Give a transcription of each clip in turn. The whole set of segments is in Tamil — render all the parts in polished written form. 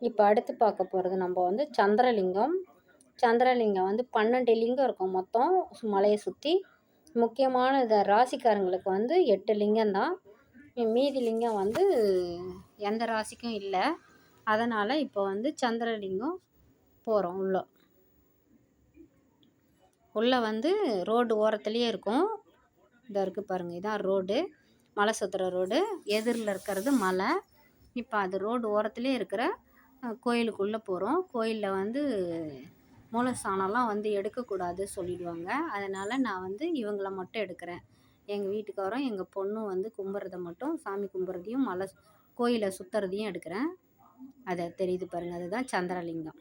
இப்போ அடுத்து பார்க்க போகிறது நம்ம வந்து சந்திரலிங்கம். சந்திரலிங்கம் வந்து 12 லிங்கம் இருக்கும் மொத்தம் மலையை சுற்றி. முக்கியமான ராசிக்காரங்களுக்கு வந்து 8 லிங்கம் தான். மீதி லிங்கம் வந்து எந்த ராசிக்கும் இல்லை. அதனால் இப்போ வந்து சந்திரலிங்கம் போகிறோம் உள்ளே வந்து ரோடு ஓரத்துலேயே இருக்கும். இதாக இருக்குது பாருங்கள், இதான் ரோடு, மலை சுற்றுற ரோடு. எதிரில் இருக்கிறது மலை. இப்போ அது ரோடு ஓரத்துலேயே இருக்கிற கோயிலுக்குள்ளே போகிறோம். கோயிலில் வந்து மூலஸ்தானம்லாம் வந்து எடுக்கக்கூடாது சொல்லிடுவாங்க. அதனால் நான் வந்து இவங்கள மட்டும் எடுக்கிறேன். எங்கள் வீட்டுக்காரரும் எங்கள் பொண்ணும் வந்து கும்பிட்றத மட்டும், சாமி கும்பிட்றதையும் மலை கோயிலை சுற்றுறதையும் எடுக்கிறேன். அதை தெரியுது பாருங்கள், அதுதான் சந்திரலிங்கம்.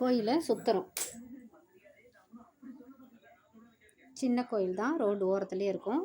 கோயிலை சுற்றுறோம். சின்ன கோயில் தான், ரோடு ஓரத்துலேயே இருக்கும்.